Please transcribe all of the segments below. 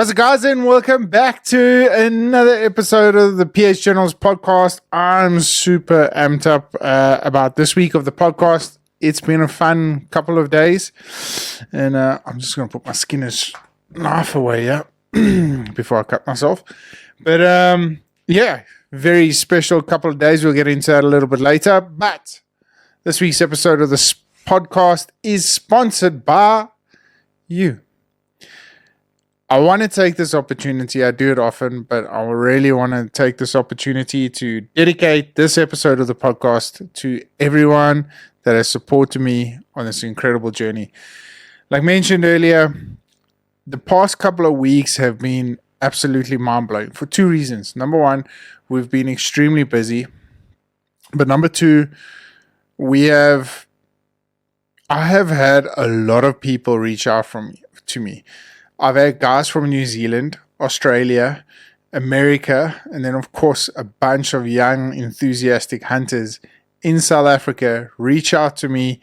How's it, guys, and welcome back to another episode of the PH Journals podcast. I'm super amped up about this week of the podcast. It's been a fun couple of days, and I'm just going to put my Skinner's knife away before I cut myself. But yeah, very special couple of days. We'll get into that a little bit later. But this week's episode of this podcast is sponsored by you. I want to take this opportunity, I do it often, but I really want to take this opportunity to dedicate this episode of the podcast to everyone that has supported me on this incredible journey. Like mentioned earlier, the past couple of weeks have been absolutely mind-blowing for two reasons. Number one, we've been extremely busy. But number two, I have had a lot of people reach out to me. I've had guys from New Zealand, Australia, America, and then of course a bunch of young enthusiastic hunters in South Africa reach out to me.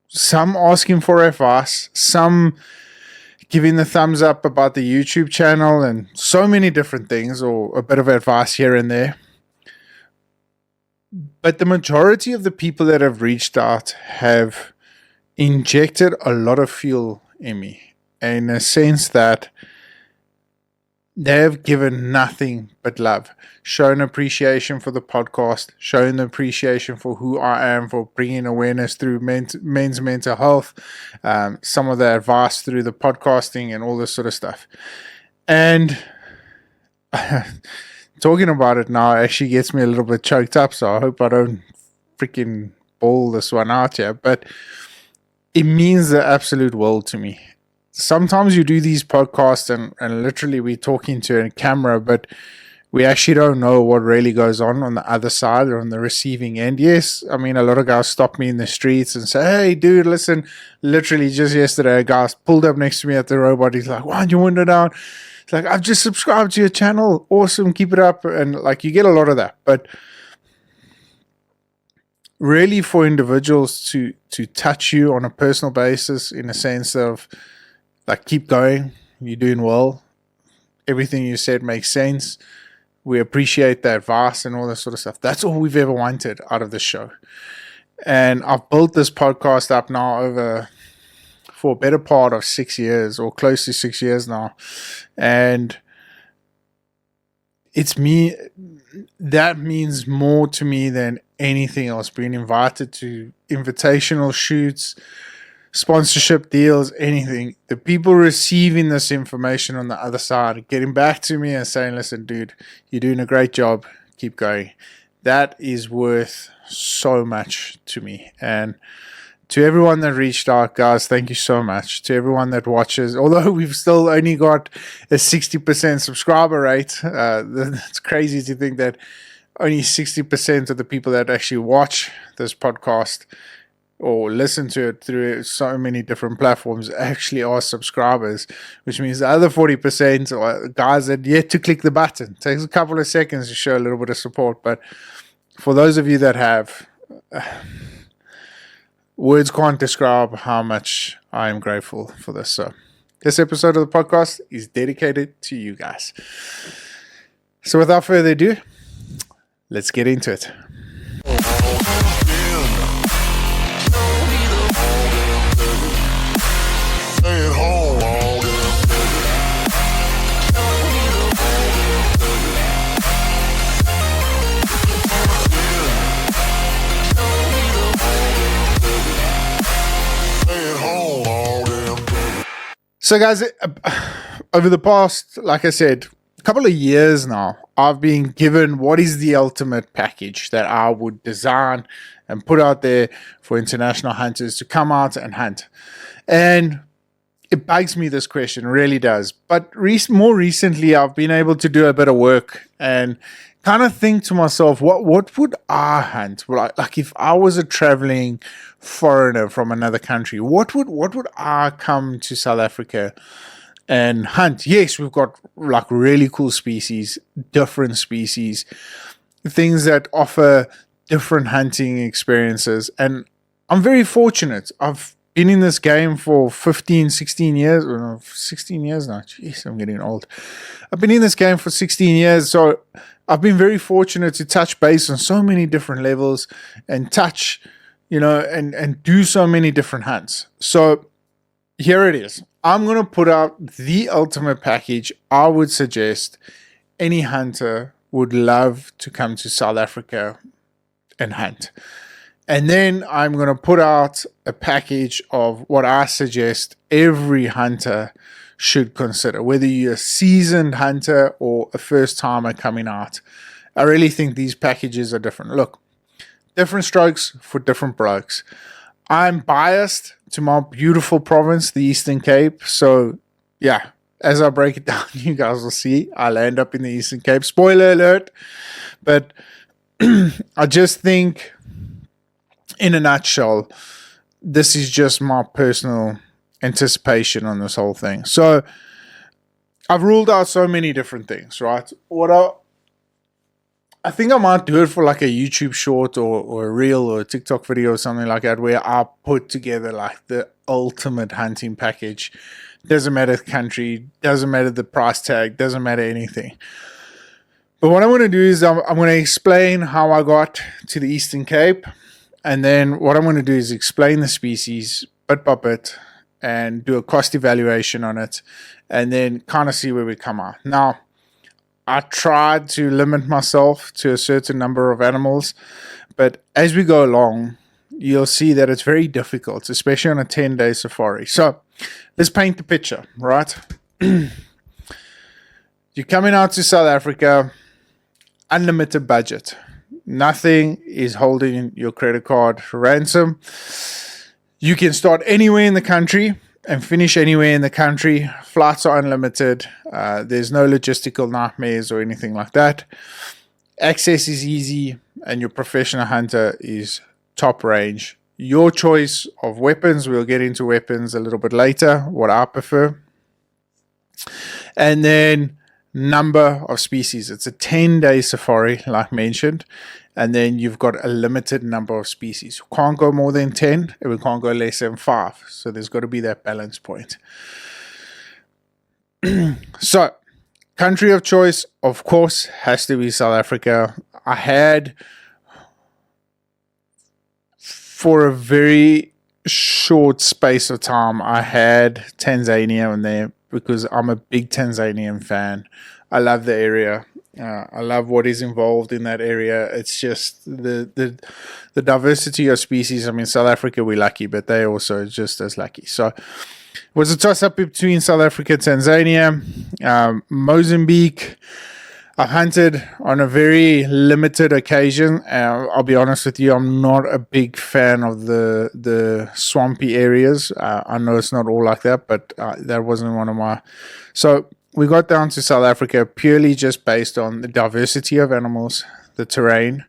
Some asking for advice, some giving the thumbs up about the YouTube channel, and so many different things, or a bit of advice here and there. But the majority of the people that have reached out have injected a lot of fuel in me, in a sense that they have given nothing but love, shown appreciation for the podcast, shown appreciation for who I am, for bringing awareness through men's mental health, some of the advice through the podcasting and all this sort of stuff. And talking about it now actually gets me a little bit choked up, so I hope I don't freaking bawl this one out here, but it means the absolute world to me. Sometimes you do these podcasts and literally we're talking to a camera, but we actually don't know what really goes on the other side or on the receiving end. Yes, I mean, a lot of guys stop me in the streets and say, hey, dude, listen, literally just yesterday, a guy pulled up next to me at the robot. He's like, why aren't you window down? It's like, I've just subscribed to your channel. Awesome, keep it up. And like, you get a lot of that. But really for individuals to touch you on a personal basis, in a sense of, like, keep going, you're doing well, everything you said makes sense, we appreciate the advice and all that sort of stuff. That's all we've ever wanted out of this show. And I've built this podcast up now for a better part of 6 years, or close to 6 years now. And it's me, that means more to me than anything else. Being invited to invitational shoots, sponsorship deals, anything, the people receiving this information on the other side, getting back to me and saying, listen, dude, you're doing a great job, keep going. That is worth so much to me. And to everyone that reached out, guys, thank you so much. To everyone that watches, although we've still only got a 60% subscriber rate, it's crazy to think that only 60% of the people that actually watch this podcast or listen to it through so many different platforms actually are subscribers, which means the other 40% are guys that yet to click the button. It takes a couple of seconds to show a little bit of support, but for those of you that have, words can't describe how much I am grateful for this. So this episode of the podcast is dedicated to you guys. So without further ado, let's get into it. So guys, over the past, like I said, a couple of years now, I've been given what is the ultimate package that I would design and put out there for international hunters to come out and hunt. And it begs me this question, really does. But more recently, I've been able to do a bit of work and kind of think to myself, what would I hunt? Like if I was a traveling foreigner from another country, what would I come to South Africa and hunt? Yes, we've got like really cool species, different species, things that offer different hunting experiences, and I'm very fortunate. I've been in this game for 15, 16 years. Or no, 16 years now. Jeez, I'm getting old. I've been in this game for 16 years, so I've been very fortunate to touch base on so many different levels and touch, and do so many different hunts. So here it is. I'm going to put out the ultimate package I would suggest any hunter would love to come to South Africa and hunt. And then I'm going to put out a package of what I suggest every hunter should consider, whether you're a seasoned hunter or a first timer coming out. I really think these packages are different. Look, different strokes for different blokes. I'm biased to my beautiful province, the Eastern Cape. So yeah, as I break it down, you guys will see I'll end up in the Eastern Cape. Spoiler alert. But I just think, in a nutshell, this is just my personal anticipation on this whole thing. So I've ruled out so many different things, right? I think I might do it for like a YouTube short or a reel or a TikTok video or something like that, where I put together like the ultimate hunting package. Doesn't matter the country, doesn't matter the price tag, doesn't matter anything. But what I'm going to do is I'm going to explain how I got to the Eastern Cape. And then what I'm going to do is explain the species bit by bit and do a cost evaluation on it, and then kind of see where we come out. Now, I tried to limit myself to a certain number of animals, but as we go along, you'll see that it's very difficult, especially on a 10-day safari. So let's paint the picture, right? You're coming out to South Africa, unlimited budget. Nothing is holding your credit card ransom. You can start anywhere in the country and finish anywhere in the country. Flights are unlimited. There's no logistical nightmares or anything like that. Access is easy, and your professional hunter is top range. Your choice of weapons, we'll get into weapons a little bit later, what I prefer. And then number of species. It's a 10-day safari, like mentioned, and then you've got a limited number of species. We can't go more than 10, and we can't go less than 5. So there's got to be that balance point. So, country of choice, of course, has to be South Africa. I had, for a very short space of time, I had Tanzania in there, because I'm a big Tanzanian fan. I love the area. I love what is involved in that area. It's just the diversity of species. I mean, South Africa, we're lucky, but they're also just as lucky. So it was a toss-up between South Africa and Tanzania. Mozambique, I hunted on a very limited occasion. I'll be honest with you, I'm not a big fan of the swampy areas. I know it's not all like that, but that wasn't one of my... So we got down to South Africa purely just based on the diversity of animals, the terrain,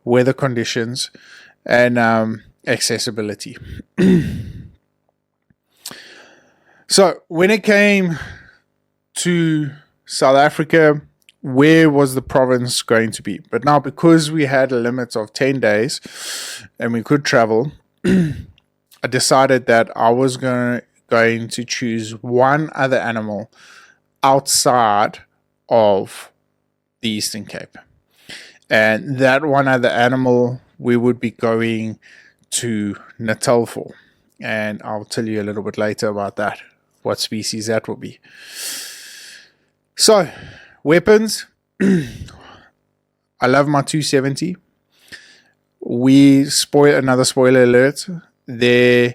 weather conditions, and accessibility. So when it came to South Africa, where was the province going to be? But now, because we had a limit of 10 days and we could travel, I decided that I was going to choose one other animal outside of the Eastern Cape. And that one other animal we would be going to Natal for. And I'll tell you a little bit later about that, what species that will be. So, weapons. I love my 270. Another spoiler alert. There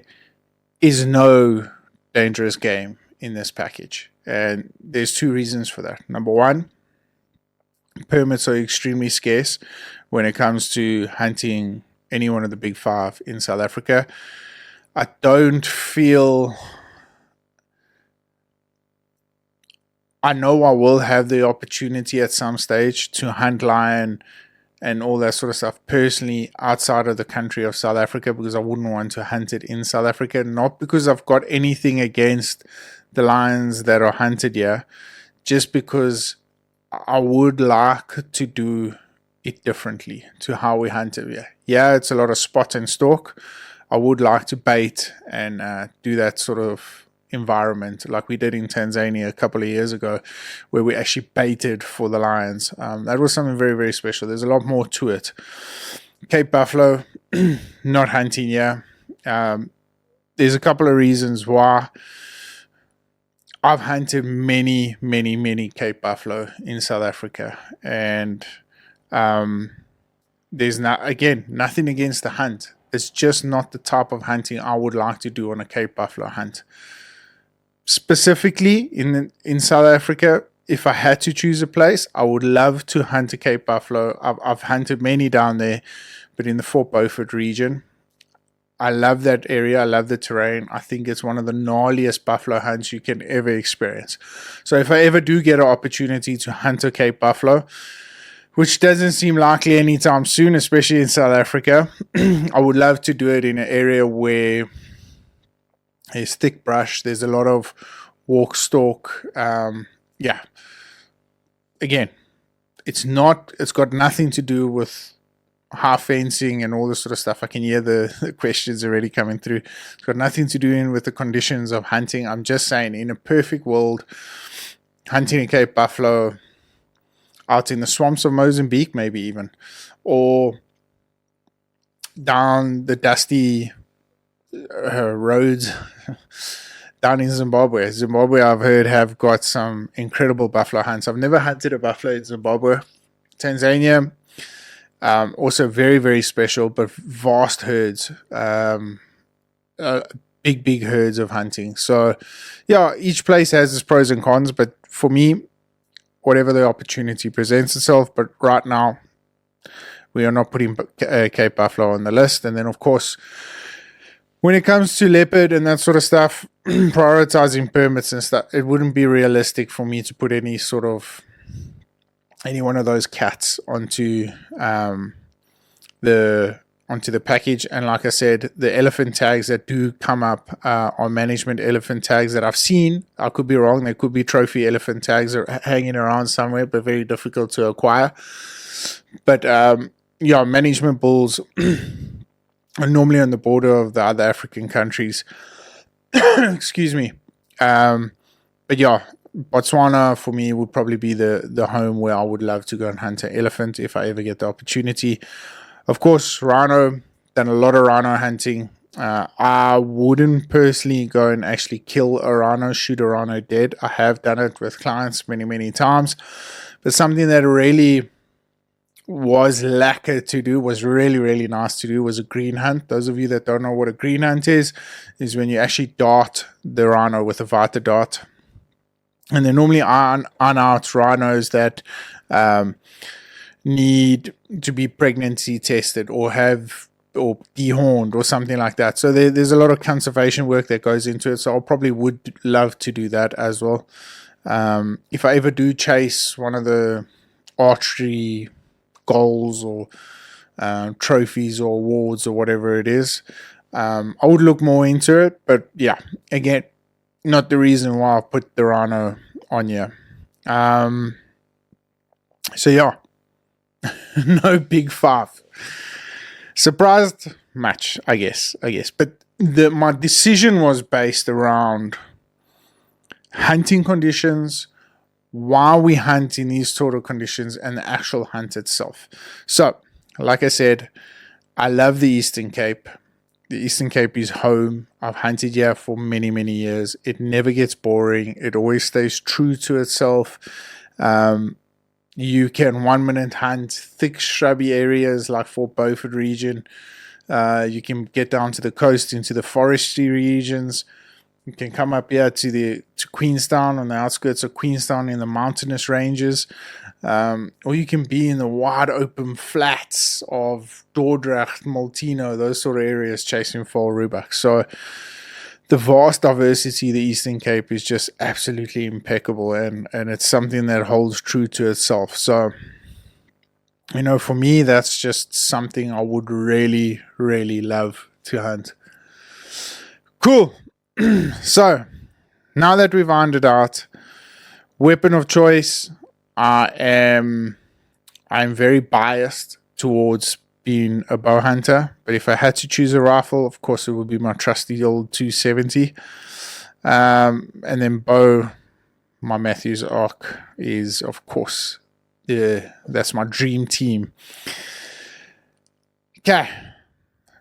is no dangerous game in this package. And there's two reasons for that. Number one, permits are extremely scarce when it comes to hunting any one of the big 5 in South Africa. I don't feel... I know I will have the opportunity at some stage to hunt lion and all that sort of stuff personally outside of the country of South Africa, because I wouldn't want to hunt it in South Africa. Not because I've got anything against the lions that are hunted here, just because I would like to do it differently to how we hunt it here. Yeah, it's a lot of spot and stalk. I would like to bait and do that sort of environment like we did in Tanzania a couple of years ago, where we actually baited for the lions. That was something very, very special. There's a lot more to it. Cape buffalo, not hunting here. There's a couple of reasons why. I've hunted many, many, many Cape buffalo in South Africa, and there's nothing against the hunt. It's just not the type of hunting I would like to do on a Cape buffalo hunt. Specifically in South Africa, if I had to choose a place, I would love to hunt a Cape buffalo. I've hunted many down there, but in the Fort Beaufort region, I love that area. I love the terrain. I think it's one of the gnarliest buffalo hunts you can ever experience. So if I ever do get an opportunity to hunt a Cape buffalo, which doesn't seem likely anytime soon, especially in South Africa, I would love to do it in an area where there's thick brush. There's a lot of walk stalk. Again, it's got nothing to do with high fencing and all this sort of stuff. I can hear the questions already coming through. It's got nothing to do with the conditions of hunting. I'm just saying, in a perfect world, hunting a Cape buffalo out in the swamps of Mozambique, maybe even, or down the dusty roads down in Zimbabwe. Zimbabwe, I've heard, have got some incredible buffalo hunts. I've never hunted a buffalo in Zimbabwe. Tanzania, also very, very special, but vast herds, big herds of hunting. So yeah, each place has its pros and cons, but for me, whatever the opportunity presents itself. But right now, we are not putting Cape buffalo on the list. And then, of course, when it comes to leopard and that sort of stuff, prioritizing permits and stuff, it wouldn't be realistic for me to put any one of those cats onto the package. And like I said, the elephant tags that do come up are management elephant tags that I've seen. I could be wrong. There could be trophy elephant tags that are hanging around somewhere, but very difficult to acquire. But management bulls are normally on the border of the other African countries. Excuse me. But yeah, Botswana for me would probably be the home where I would love to go and hunt an elephant if I ever get the opportunity. Of course, rhino, done a lot of rhino hunting. I wouldn't personally go and actually kill a rhino, shoot a rhino dead. I have done it with clients many, many times. But something that really was lacquer to do, was really, really nice to do, was a green hunt. Those of you that don't know what a green hunt is when you actually dart the rhino with a Vita dart. And they're normally unarmed rhinos that need to be pregnancy tested or dehorned or something like that. So there's a lot of conservation work that goes into it. So I probably would love to do that as well. If I ever do chase one of the archery goals or trophies or awards or whatever it is, I would look more into it. But yeah, again, not the reason why I put the rhino on here. So yeah, no big five. Surprised much, I guess. But my decision was based around hunting conditions, why we hunt in these sort of conditions, and the actual hunt itself. So, like I said, I love the Eastern Cape. The Eastern Cape is home. I've hunted here for many, many years. It never gets boring. It always stays true to itself. You can 1 minute hunt thick shrubby areas like Fort Beaufort region. You can get down to the coast into the forestry regions. You can come up here to Queenstown, on the outskirts of Queenstown in the mountainous ranges. Or you can be in the wide open flats of Dordrecht, Maltino, those sort of areas chasing Vaal Reedbuck. So the vast diversity of the Eastern Cape is just absolutely impeccable, and it's something that holds true to itself. So, for me, that's just something I would really, really love to hunt. Cool. So, now that we've ironed it out, weapon of choice, I'm very biased towards been a bow hunter, but if I had to choose a rifle, of course, it would be my trusty old 270. And then bow, my Matthews Arc is, of course, that's my dream team. Okay,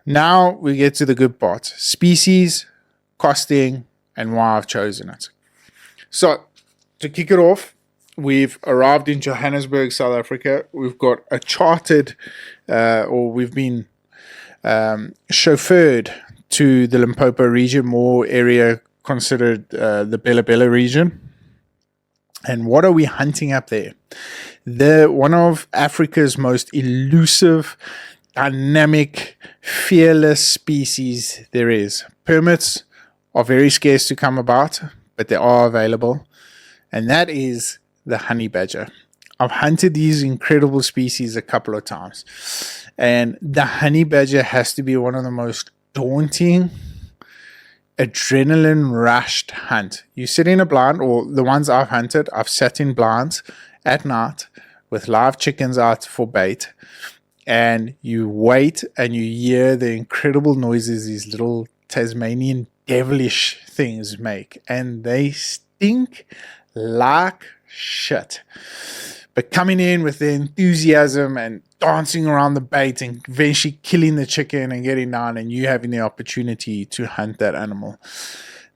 now we get to the good part. Species, costing, and why I've chosen it. So, to kick it off, we've arrived in Johannesburg, South Africa. We've got a chartered, or we've been chauffeured to the Limpopo region, more area considered the Bela Bela region. And what are we hunting up there? One of Africa's most elusive, dynamic, fearless species there is. Permits are very scarce to come about, but they are available. And that is the honey badger. I've hunted these incredible species a couple of times. And the honey badger has to be one of the most daunting, adrenaline rushed hunt. You sit in a blind, or the ones I've hunted, I've sat in blinds at night with live chickens out for bait, and you wait and you hear the incredible noises these little Tasmanian devilish things make, and they stink like shit. But coming in with the enthusiasm and dancing around the bait and eventually killing the chicken and getting down, and you having the opportunity to hunt that animal.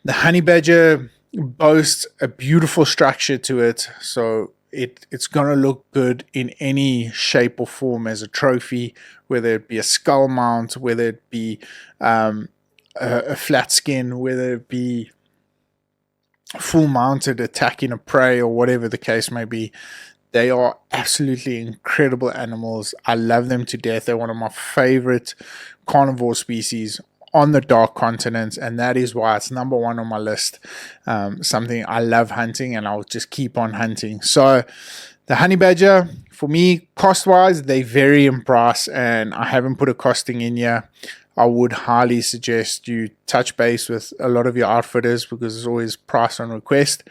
The honey badger boasts a beautiful structure to it, so it's going to look good in any shape or form as a trophy, whether it be a skull mount, whether it be a flat skin, whether it be full mounted attacking a prey, or whatever the case may be. They are absolutely incredible animals. I love them to death. They're one of my favorite carnivore species on the dark continent, and that is why it's number one on my list. Something I love hunting, and I'll just keep on hunting. So the honey badger, for me, cost-wise, they vary in price, and I haven't put a costing in here. I would highly suggest you touch base with a lot of your outfitters, because it's always price on request.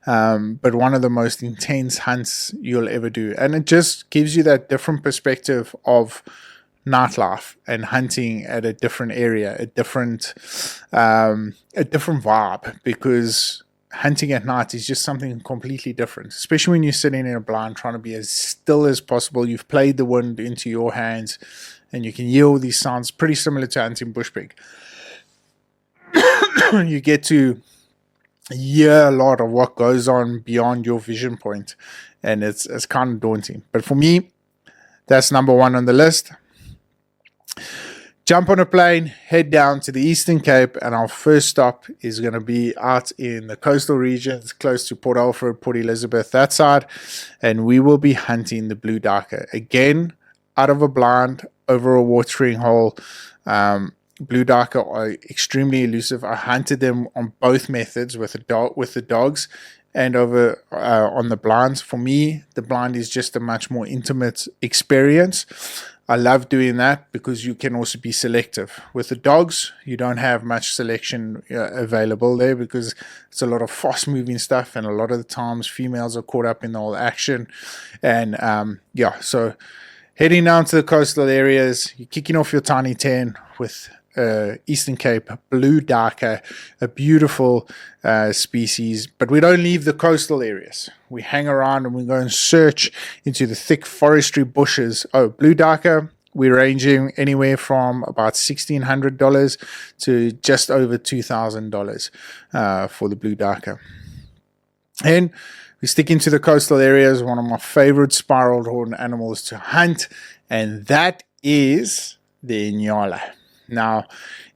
But one of the most intense hunts you'll ever do. And it just gives you that different perspective of nightlife and hunting at a different area, a different vibe, because hunting at night is just something completely different, especially when you're sitting in a blind trying to be as still as possible. You've played the wind into your hands, and you can hear all these sounds, pretty similar to hunting bushbuck. You get to hear a lot of what goes on beyond your vision point, and it's kind of daunting. But for me, that's number one on the list. Jump on a plane, head down to the Eastern Cape, and our first stop is going to be out in the coastal regions, close to Port Alfred, Port Elizabeth, that side, and we will be hunting the blue duiker. Again, out of a blind, over a watering hole. Blue duiker are extremely elusive. I hunted them on both methods, with the dogs and over on the blinds. For me, the blind is just a much more intimate experience. I love doing that because you can also be selective. With the dogs, you don't have much selection available there, because it's a lot of fast moving stuff, and a lot of the times females are caught up in the whole action. And so heading down to the coastal areas, you're kicking off your tiny 10 with Eastern Cape blue duiker, a beautiful species. But we don't leave the coastal areas. We hang around and we go and search into the thick forestry bushes. Blue duiker, we're ranging anywhere from about $1,600 to just over $2,000 for the blue duiker. And we stick into the coastal areas, one of my favorite spiraled horn animals to hunt, and that is the Nyala. Now,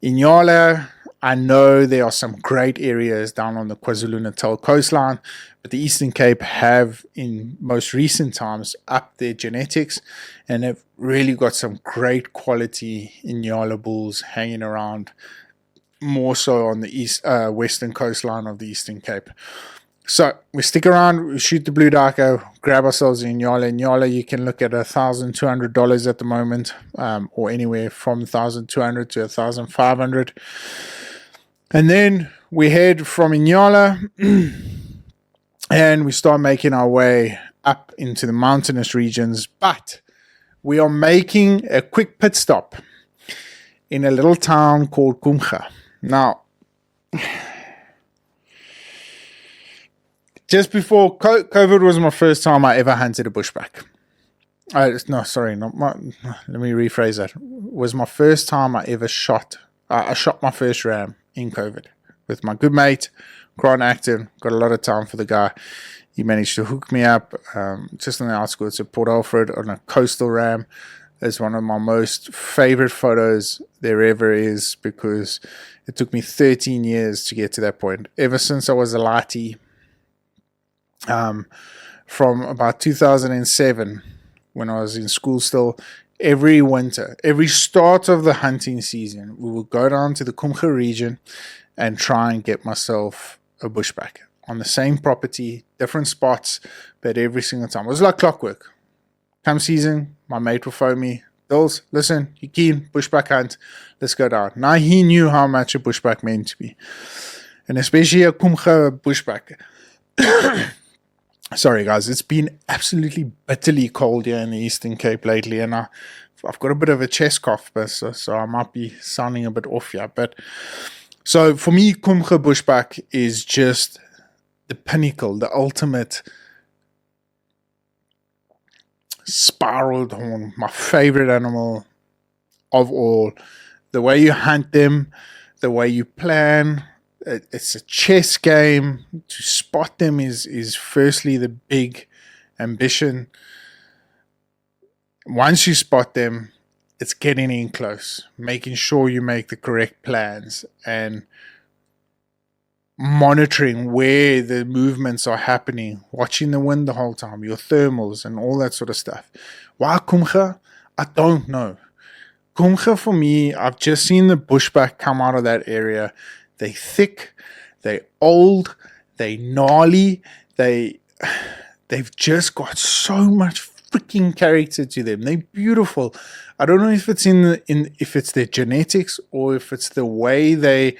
in Nyala, I know there are some great areas down on the KwaZulu-Natal coastline, but the Eastern Cape have, in most recent times, upped their genetics, and have really got some great quality Nyala bulls hanging around, more so on the western coastline of the Eastern Cape. So we stick around, we shoot the blue duiker, grab ourselves in Nyala. In Nyala, you can look at $1,200 at the moment, or anywhere from $1,200 to $1,500. And then we head from Nyala and we start making our way up into the mountainous regions. But we are making a quick pit stop in a little town called Komga. Now, just before COVID was my first time I ever hunted a bushbuck. Let me rephrase that. It was my first time I ever shot. I shot my first ram in COVID with my good mate, Grant Acton. Got a lot of time for the guy. He managed to hook me up just on the outskirts of Port Alfred on a coastal ram. It's one of my most favorite photos there ever is, because it took me 13 years to get to that point. Ever since I was a lighty, from about 2007, when I was in school still, every winter, every start of the hunting season, we would go down to the Komga region and try and get myself a bushbuck on the same property, different spots, but every single time. It was like clockwork. Come season, my mate would phone me, Bills, listen, you keen, bushbuck hunt, let's go down. Now he knew how much a bushbuck meant to me, and especially a Komga bushbuck. Sorry guys, it's been absolutely bitterly cold here in the Eastern Cape lately, and I've got a bit of a chest cough, so I might be sounding a bit off here. But so for me, Komga bushbuck is just the pinnacle, the ultimate spiraled horn, my favorite animal of all. The way you hunt them, the way you plan, it's a chess game. To spot them is firstly the big ambition. Once you spot them, it's getting in close, making sure you make the correct plans and monitoring where the movements are happening, watching the wind the whole time, your thermals and all that sort of stuff. Why Komga? I don't know. Komga, for me, I've just seen the bushbuck come out of that area. They thick, they old, they gnarly, they've just got so much freaking character to them. They're beautiful. I don't know if it's if it's their genetics or if it's the way they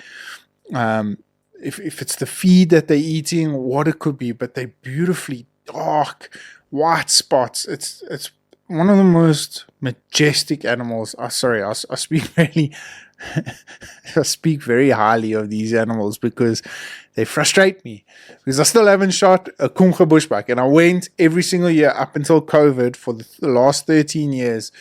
if it's the feed that they're eating, what it could be, but they're beautifully dark, white spots. It's one of the most majestic animals. I speak really I speak very highly of these animals because they frustrate me, because I still haven't shot a Komga bushbuck, and I went every single year up until COVID for the last 13 years.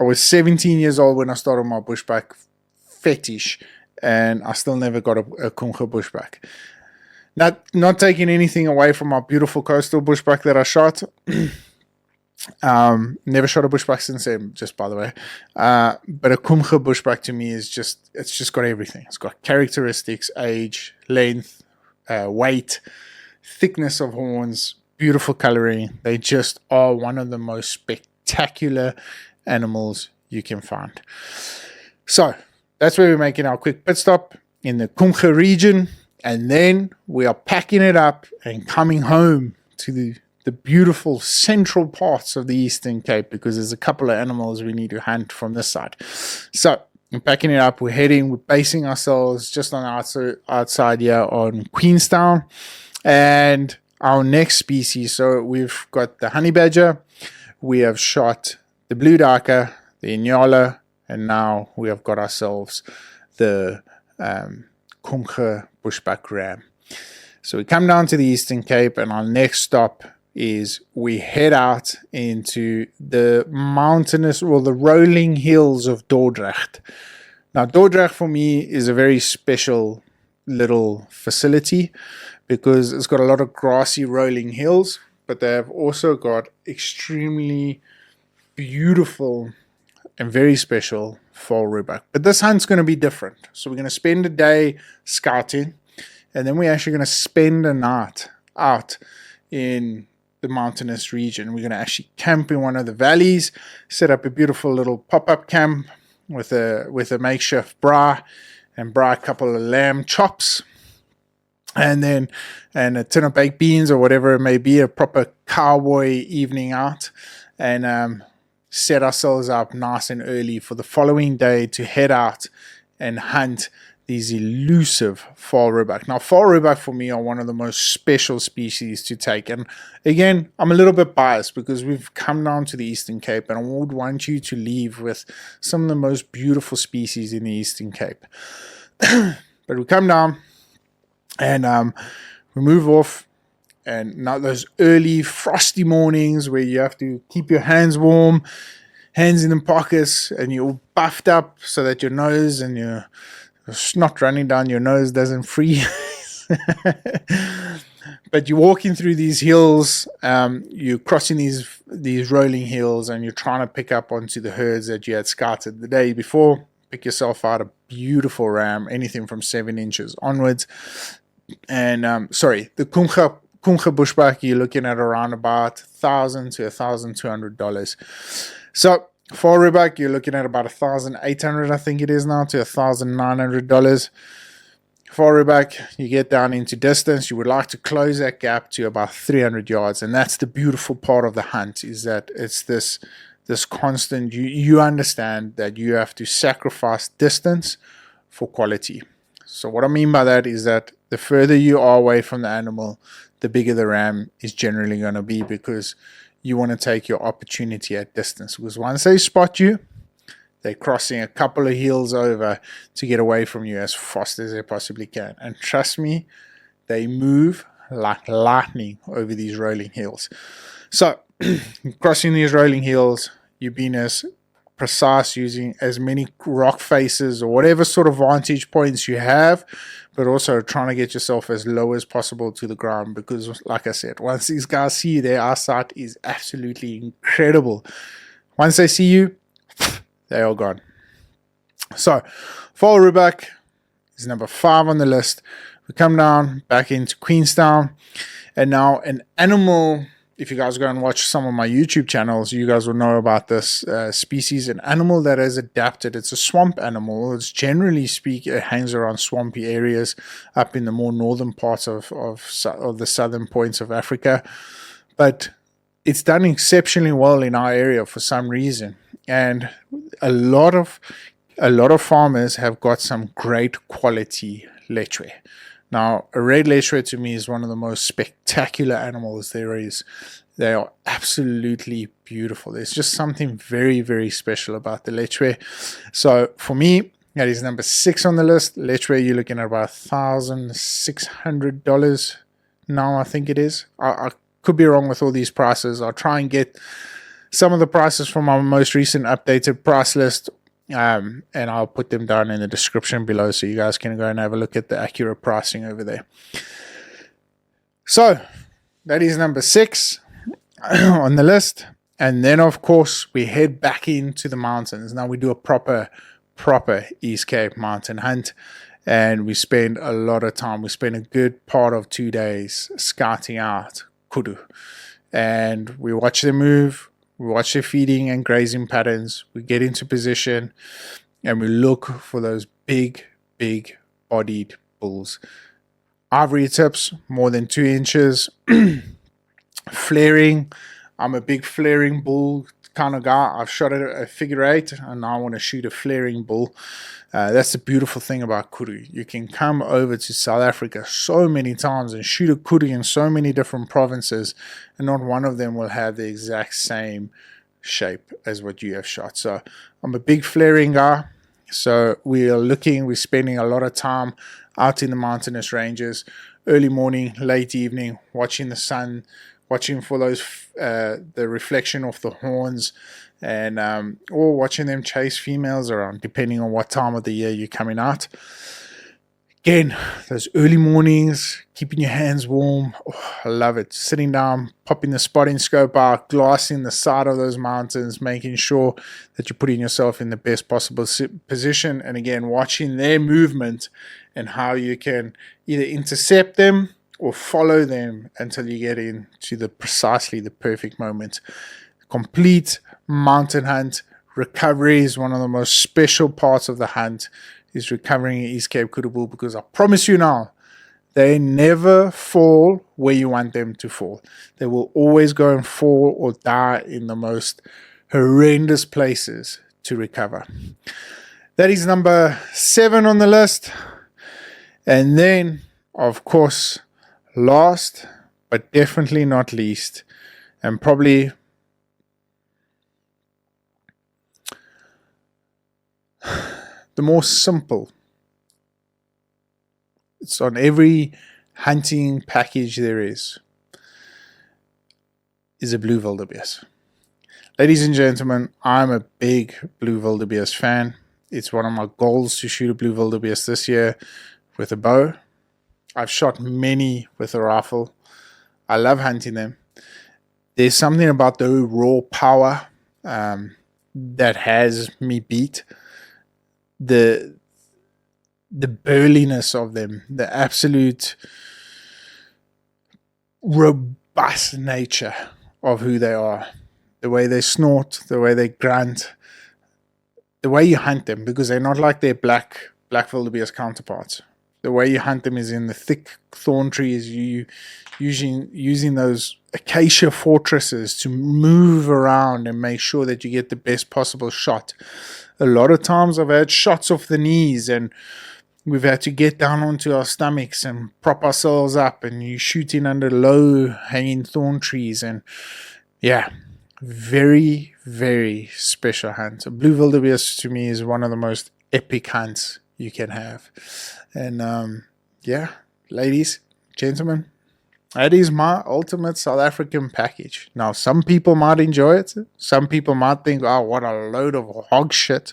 I was 17 years old when I started my bushbuck fetish, and I still never got a Komga bushbuck. Not taking anything away from my beautiful coastal bushbuck that I shot. Never shot a bushbuck since then, just by the way. But a Komga bushbuck to me is it's just got everything. It's got characteristics, age, length, weight, thickness of horns, beautiful coloring. They just are one of the most spectacular animals you can find. So that's where we're making our quick pit stop in the Komga region, and then we are packing it up and coming home to the beautiful central parts of the Eastern Cape, because there's a couple of animals we need to hunt from this side. So we're packing it up, we're basing ourselves just on the outside here on Queenstown, and our next species. So we've got the honey badger, we have shot the blue duiker, the Nyala, and now we have got ourselves the Komga bushbuck ram. So we come down to the Eastern Cape, and our next stop is we head out into the mountainous, or the rolling hills of Dordrecht. Now, Dordrecht for me is a very special little facility because it's got a lot of grassy rolling hills, but they have also got extremely beautiful and very special Vaal Reedbuck. But this hunt's going to be different. So we're going to spend a day scouting, and then we're actually going to spend a night out in the mountainous region. We're going to actually camp in one of the valleys, set up a beautiful little pop-up camp with a makeshift braai, and braai a couple of lamb chops, and a tin of baked beans or whatever it may be, a proper cowboy evening out, and set ourselves up nice and early for the following day to head out and hunt these elusive Vaal Reedbuck. Now, Vaal Reedbuck for me are one of the most special species to take. And again, I'm a little bit biased because we've come down to the Eastern Cape, and I would want you to leave with some of the most beautiful species in the Eastern Cape. But we come down and we move off. And now those early frosty mornings where you have to keep your hands warm, hands in the pockets, and you're all buffed up so that your nose and your snot running down your nose doesn't freeze. But you're walking through these hills, you're crossing these rolling hills, and you're trying to pick up onto the herds that you had scouted the day before. Pick yourself out a beautiful ram, anything from 7 inches onwards. And the Komga Bushbuck, you're looking at around about $1,000 to $1,200. So Vaal Reedbuck, you're looking at about $1,800, I think it is now, to $1,900. Vaal Reedbuck, you get down into distance. You would like to close that gap to about 300 yards, and that's the beautiful part of the hunt, is that it's this constant. You understand that you have to sacrifice distance for quality. So what I mean by that is that the further you are away from the animal, the bigger the ram is generally going to be, because you want to take your opportunity at distance. Because once they spot you, they're crossing a couple of hills over to get away from you as fast as they possibly can. And trust me, they move like lightning over these rolling hills. So crossing these rolling hills, you've been as precise, using as many rock faces or whatever sort of vantage points you have, but also trying to get yourself as low as possible to the ground, because like I said, once these guys see you, their eyesight is absolutely incredible. Once they see you, they are gone. So Vaal Reedbuck is number 5 on the list. We come down back into Queenstown, and now an animal. If you guys go and watch some of my YouTube channels, you guys will know about this species, an animal that has adapted. It's a swamp animal. It's generally it hangs around swampy areas up in the more northern parts of the southern points of Africa. But it's done exceptionally well in our area for some reason. And a lot of farmers have got some great quality Lechwe. Now, a red Lechwe to me is one of the most spectacular animals there is. They are absolutely beautiful. There's just something very, very special about the Lechwe. So for me, that is number 6 on the list. Lechwe, you're looking at about $1,600 now, I think it is. I could be wrong with all these prices. I'll try and get some of the prices from our most recent updated price list. And I'll put them down in the description below so you guys can go and have a look at the accurate pricing over there. So that is number 6 on the list. And then of course we head back into the mountains. Now we do a proper East Cape mountain hunt, and we spend a lot of time. We spend a good part of 2 days scouting out Kudu, and we watch them move. We watch their feeding and grazing patterns. We get into position and we look for those big bodied bulls. Ivory tips, more than 2 inches. Flaring. I'm a big flaring bull kind of guy. I've shot a figure 8 and now I want to shoot a flaring bull. That's the beautiful thing about Kudu. You can come over to South Africa so many times and shoot a Kudu in so many different provinces, and not one of them will have the exact same shape as what you have shot. So I'm a big flaring guy. So we're spending a lot of time out in the mountainous ranges, early morning, late evening, watching the sun, watching for those the reflection of the horns, and or watching them chase females around, depending on what time of the year you're coming out. Again, those early mornings, keeping your hands warm. Oh, I love it. Sitting down, popping the spotting scope out, glassing the side of those mountains, making sure that you're putting yourself in the best possible position. And again, watching their movement and how you can either intercept them or follow them until you get into precisely the perfect moment. Complete mountain hunt. Recovery is one of the most special parts of the hunt, is recovering an East Cape Kudu bull, because I promise you now, they never fall where you want them to fall. They will always go and fall or die in the most horrendous places to recover. That is number 7 on the list. And then, of course, last but definitely not least, and probably the more simple, it's on every hunting package there is a blue wildebeest. Ladies and gentlemen, I'm a big blue wildebeest fan. It's one of my goals to shoot a blue wildebeest this year with a bow. I've shot many with a rifle. I love hunting them. There's something about the raw power that has me beat. The burliness of them, the absolute robust nature of who they are, the way they snort, the way they grunt, the way you hunt them, because they're not like their black wildebeest counterparts. The way you hunt them is in the thick thorn trees, you using those acacia fortresses to move around and make sure that you get the best possible shot. A lot of times I've had shots off the knees and we've had to get down onto our stomachs and prop ourselves up, and you shooting under low hanging thorn trees. And yeah, very, very special hunt. A blue wildebeest to me is one of the most epic hunts you can have. And yeah, ladies, gentlemen, that is my ultimate South African package. Now, some people might enjoy it. Some people might think, oh, what a load of hog shit.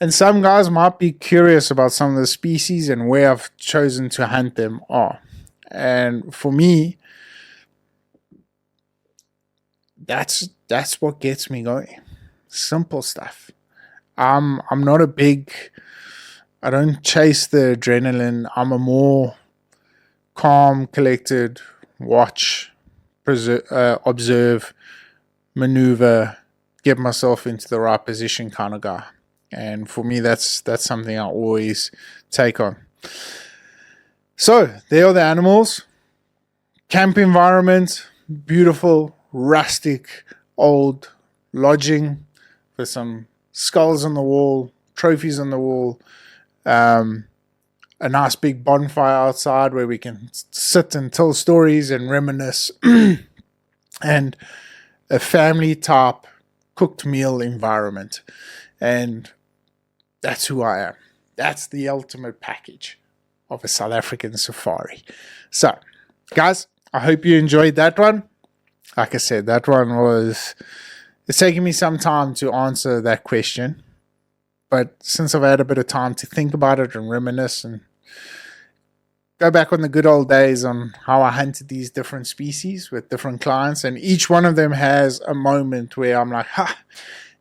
And some guys might be curious about some of the species and where I've chosen to hunt them are. And for me, that's what gets me going. Simple stuff. I'm not a big, I don't chase the adrenaline. I'm a more calm, collected, watch, observe, maneuver, get myself into the right position kind of guy. And for me, that's something I always take on. So there are the animals. Camp environment, beautiful, rustic, old lodging with some skulls on the wall, trophies on the wall, a nice big bonfire outside where we can sit and tell stories and reminisce, and a family type cooked meal environment. And that's who I am. That's the ultimate package of a South African safari. So, guys, I hope you enjoyed that one. Like I said, that one it's taking me some time to answer that question. But since I've had a bit of time to think about it and reminisce and go back on the good old days on how I hunted these different species with different clients, and each one of them has a moment where I'm like,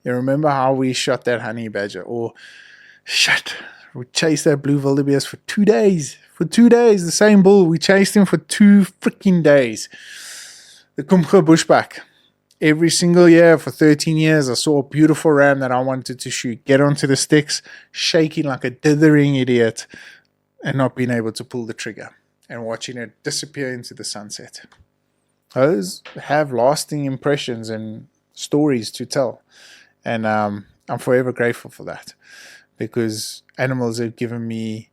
you remember how we shot that honey badger? Or, shit, we chased that blue wildebeest for 2 days. For 2 days, the same bull, we chased him for 2 freaking days. The Komga bushbuck. Every single year for 13 years, I saw a beautiful ram that I wanted to shoot, get onto the sticks, shaking like a dithering idiot, and not being able to pull the trigger, and watching it disappear into the sunset. Those have lasting impressions and stories to tell. And I'm forever grateful for that, because animals have given me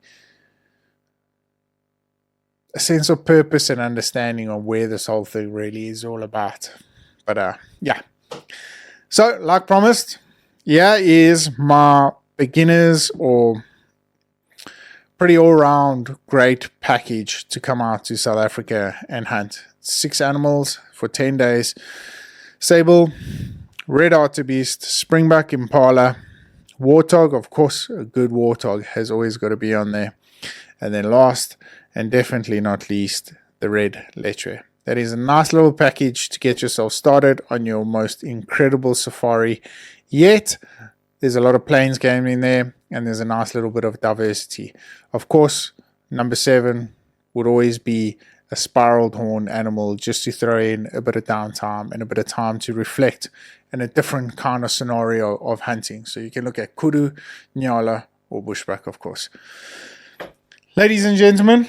a sense of purpose and understanding of where this whole thing really is all about. But yeah. So, like promised, here is my beginners or pretty all-round great package to come out to South Africa and hunt. 6 animals for 10 days. Sable, red hartebeest, springbuck, impala, warthog. Of course, a good warthog has always got to be on there. And then last, and definitely not least, the red Lechwe. That is a nice little package to get yourself started on your most incredible safari yet. There's a lot of plains game in there, and there's a nice little bit of diversity. Of course, number 7 would always be a spiraled horn animal, just to throw in a bit of downtime and a bit of time to reflect in a different kind of scenario of hunting. So you can look at Kudu, Nyala, or Bushbuck, of course. Ladies and gentlemen,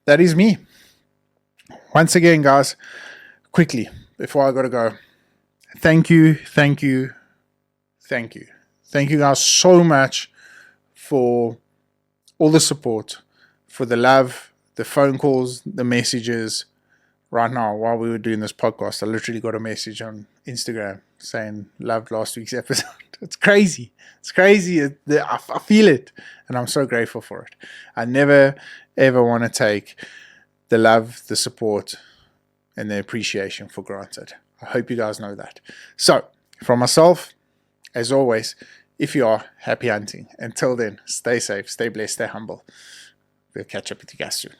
that is me. Once again, guys, quickly, before I gotta go, thank you guys so much for all the support, for the love, the phone calls, the messages. Right now, while we were doing this podcast, I literally got a message on Instagram saying, loved last week's episode. It's crazy. It's crazy. I feel it, and I'm so grateful for it. I never, ever want to take the love, the support, and the appreciation for granted. I hope you guys know that. So, from myself, as always, if you are, happy hunting. Until then, stay safe, stay blessed, stay humble. We'll catch up with you guys soon.